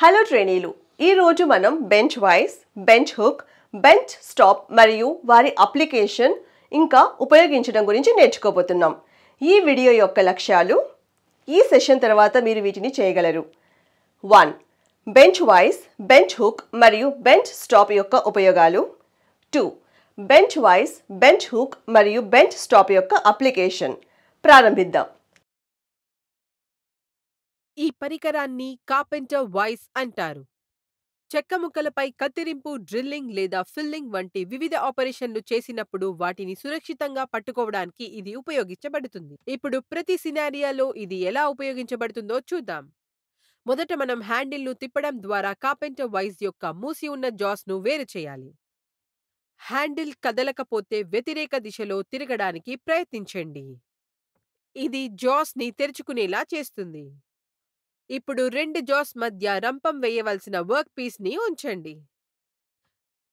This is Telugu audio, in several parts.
హలో ట్రైనీలు, ఈరోజు మనం bench vice, bench hook, bench stop మరియు వారి అప్లికేషన్ ఇంకా ఉపయోగించడం గురించి నేర్చుకోబోతున్నాం. ఈ వీడియో యొక్క లక్ష్యాలు: ఈ సెషన్ తర్వాత మీరు వీటిని చేయగలరు. 1. బెంచ్ వైస్, బెంచ్ హుక్ మరియు బెంచ్ స్టాప్ యొక్క ఉపయోగాలు. 2. బెంచ్ వైస్, బెంచ్ హుక్ మరియు బెంచ్ స్టాప్ యొక్క అప్లికేషన్. ప్రారంభిద్దాం. ఈ పరికరాన్ని కార్పెంటర్ వైస్ అంటారు. చెక్క ముక్కలపై కత్తిరింపు, డ్రిల్లింగ్ లేదా ఫిల్లింగ్ వంటి వివిధ ఆపరేషన్లు చేసినప్పుడు వాటిని సురక్షితంగా పట్టుకోవడానికి ఇది ఉపయోగించబడుతుంది. ఇప్పుడు ప్రతి సినారియాలో ఇది ఎలా ఉపయోగించబడుతుందో చూద్దాం. మొదట మనం హ్యాండిల్ను తిప్పడం ద్వారా కార్పెంటర్ వైస్ యొక్క మూసి ఉన్న జాస్ను వేరు చేయాలి. హ్యాండిల్ కదలకపోతే వ్యతిరేక దిశలో తిరగడానికి ప్రయత్నించండి. ఇది జాస్ని తెరుచుకునేలా చేస్తుంది. ఇప్పుడు రెండు జాస్ మధ్య రంపం వేయవలసిన వర్క్ పీస్ని ఉంచండి.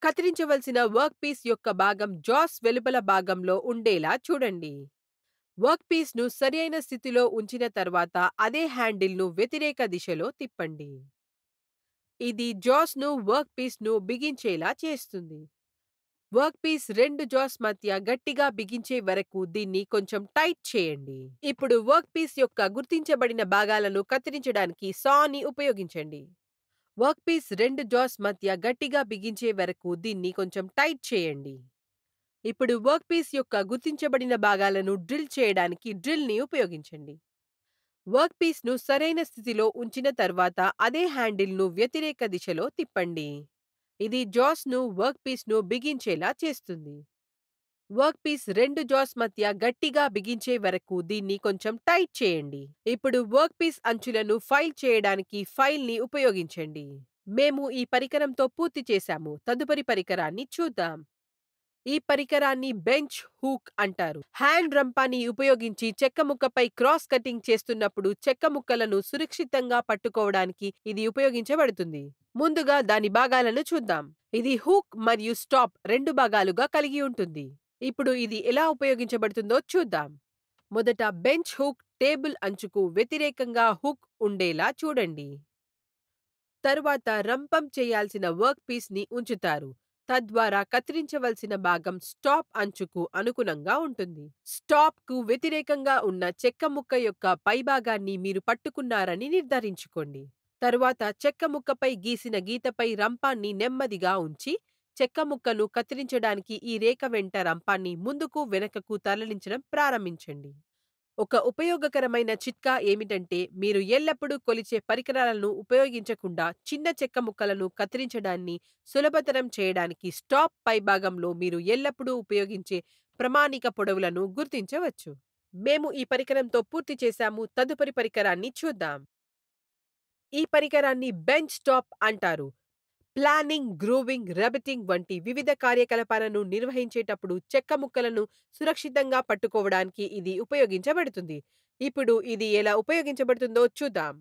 కత్తిరించవలసిన వర్క్ పీస్ యొక్క భాగం జాస్ వెలుపల భాగంలో ఉండేలా చూడండి. వర్క్ పీస్ను సరియైన స్థితిలో ఉంచిన తర్వాత అదే హ్యాండిల్ను వ్యతిరేక దిశలో తిప్పండి. ఇది జాస్ను వర్క్ పీస్ను బిగించేలా చేస్తుంది. వర్క్ పీస్ రెండు జాస్ మధ్య గట్టిగా బిగించే వరకు దీన్ని కొంచెం టైట్ చేయండి. ఇప్పుడు వర్క్ పీస్ యొక్క గుర్తించబడిన భాగాలను కత్తిరించడానికి సాని ఉపయోగించండి. వర్క్ పీస్ రెండు జాస్ మధ్య గట్టిగా బిగించే వరకు దీన్ని కొంచెం టైట్ చేయండి. ఇప్పుడు వర్క్ పీస్ యొక్క గుర్తించబడిన భాగాలను డ్రిల్ చేయడానికి డ్రిల్ని ఉపయోగించండి. వర్క్ పీస్ను సరైన స్థితిలో ఉంచిన తర్వాత అదే హ్యాండిల్ను వ్యతిరేక దిశలో తిప్పండి. ఇది జాస్ను వర్క్ పీస్ను బిగించేలా చేస్తుంది. వర్క్ పీస్ రెండు జాస్ మధ్య గట్టిగా బిగించే వరకు దీన్ని కొంచెం టైట్ చేయండి. ఇప్పుడు వర్క్ పీస్ అంచులను ఫైల్ చేయడానికి ఫైల్ని ఉపయోగించండి. మేము ఈ పరికరంతో పూర్తి చేశాము. తదుపరి పరికరాన్ని చూద్దాం. ఈ పరికరాన్ని బెంచ్ హూక్ అంటారు. హ్యాండ్ రంపాన్ని ఉపయోగించి చెక్క ముక్కపై క్రాస్ కటింగ్ చేస్తున్నప్పుడు చెక్క ముక్కలను సురక్షితంగా పట్టుకోవడానికి ఇది ఉపయోగించబడుతుంది. ముందుగా దాని భాగాలను చూద్దాం. ఇది హూక్ మరియు స్టాప్ రెండు భాగాలుగా కలిగి ఉంటుంది. ఇప్పుడు ఇది ఎలా ఉపయోగించబడుతుందో చూద్దాం. మొదట బెంచ్ హుక్ టేబుల్ అంచుకు వ్యతిరేకంగా హుక్ ఉండేలా చూడండి. తరువాత రంపం చేయాల్సిన వర్క్ పీస్ని ఉంచుతారు. తద్వారా కత్తిరించవలసిన భాగం స్టాప్ అంచుకు అనుగుణంగా ఉంటుంది. స్టాప్ కు వ్యతిరేకంగా ఉన్న చెక్క ముక్క యొక్క పైభాగాన్ని మీరు పట్టుకున్నారని నిర్ధారించుకోండి. తరువాత చెక్క ముక్కపై గీసిన గీతపై రంపాన్ని నెమ్మదిగా ఉంచి చెక్క ముక్కను కత్తిరించడానికి ఈ రేఖ వెంట రంపాన్ని ముందుకు వెనుకకు తరలించడం ప్రారంభించండి. ఒక ఉపయోగకరమైన చిట్కా ఏమిటంటే మీరు ఎల్లప్పుడూ కొలిచే పరికరాలను ఉపయోగించకుండా చిన్న చెక్క ముక్కలను కత్తిరించడాన్ని సులభతరం చేయడానికి స్టాప్ పైభాగంలో మీరు ఎల్లప్పుడూ ఉపయోగించే ప్రామాణిక పొడవులను గుర్తించవచ్చు. మేము ఈ పరికరంతో పూర్తి చేశాము. తదుపరి పరికరాన్ని చూద్దాం. ఈ పరికరాన్ని బెంచ్ స్టాప్ అంటారు. ప్లానింగ్, గ్రూవింగ్, రబెటింగ్ వంటి వివిధ కార్యకలాపాలను నిర్వహించేటప్పుడు చెక్క ముక్కలను సురక్షితంగా పట్టుకోవడానికి ఇది ఉపయోగించబడుతుంది. ఇప్పుడు ఇది ఎలా ఉపయోగించబడుతుందో చూద్దాం.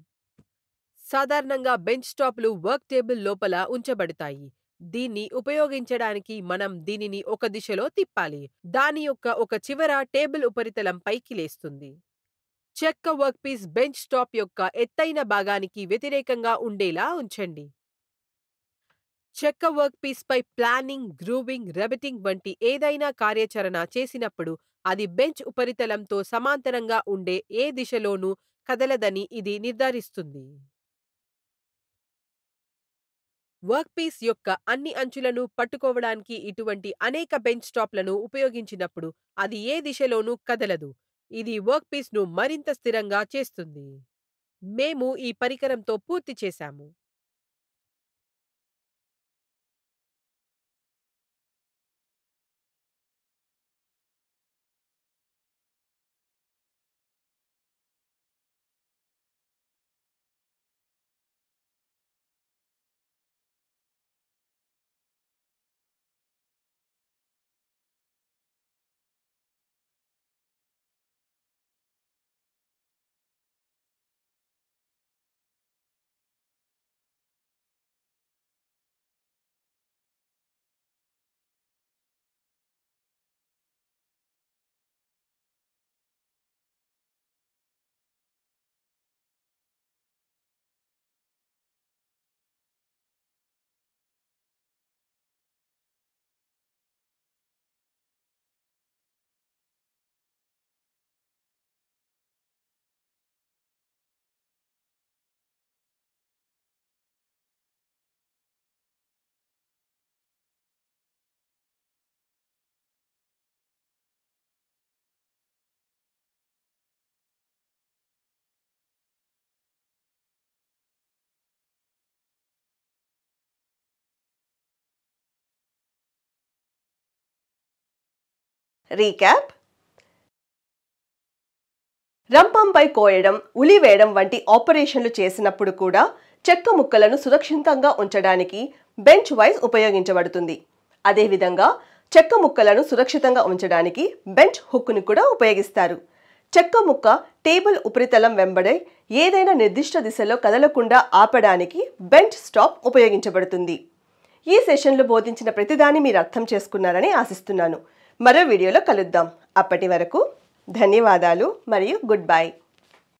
సాధారణంగా బెంచ్ టాప్లు వర్క్ టేబుల్ లోపల ఉంచబడతాయి. దీన్ని ఉపయోగించడానికి మనం దీనిని ఒక దిశలో తిప్పాలి. దాని యొక్క ఒక చివర టేబుల్ ఉపరితలం పైకి లేస్తుంది. చెక్క వర్క్ పీస్ బెంచ్ టాప్ యొక్క ఎత్తైన భాగానికి వ్యతిరేకంగా ఉండేలా ఉంచండి. చెక్క వర్క్ పీస్ పై ప్లానింగ్, గ్రూవింగ్, రబెటింగ్ వంటి ఏదైనా కార్యాచరణ చేసినప్పుడు అది బెంచ్ ఉపరితలంతో సమాంతరంగా ఉండే ఏ దిశలోనూ కదలదని ఇది నిర్ధారిస్తుంది. వర్క్ పీస్ యొక్క అన్ని అంచులను పట్టుకోవడానికి ఇటువంటి అనేక బెంచ్ టాప్లను ఉపయోగించినప్పుడు అది ఏ దిశలోనూ కదలదు. ఇది వర్క్ పీస్ను మరింత స్థిరంగా చేస్తుంది. మేము ఈ పరికరంతో పూర్తి చేశాము. రీక్యాప్: రంపంపై కోయడం, ఉలి వేయడం వంటి ఆపరేషన్లు చేసినప్పుడు కూడా చెక్క ముక్కలను సురక్షితంగా ఉంచడానికి బెంచ్ వైస్ ఉపయోగించబడుతుంది. అదేవిధంగా చెక్క ముక్కలను సురక్షితంగా ఉంచడానికి బెంచ్ హుక్ను కూడా ఉపయోగిస్తారు. చెక్క ముక్క టేబుల్ ఉపరితలం వెంబడి ఏదైనా నిర్దిష్ట దిశలో కదలకుండా ఆపడానికి బెంచ్ స్టాప్ ఉపయోగించబడుతుంది. ఈ సెషన్లో బోధించిన ప్రతిదాన్ని మీరు అర్థం చేసుకున్నారని ఆశిస్తున్నాను. మరో వీడియోలో కలుద్దాం. అప్పటి వరకు ధన్యవాదాలు మరియు గుడ్ బై.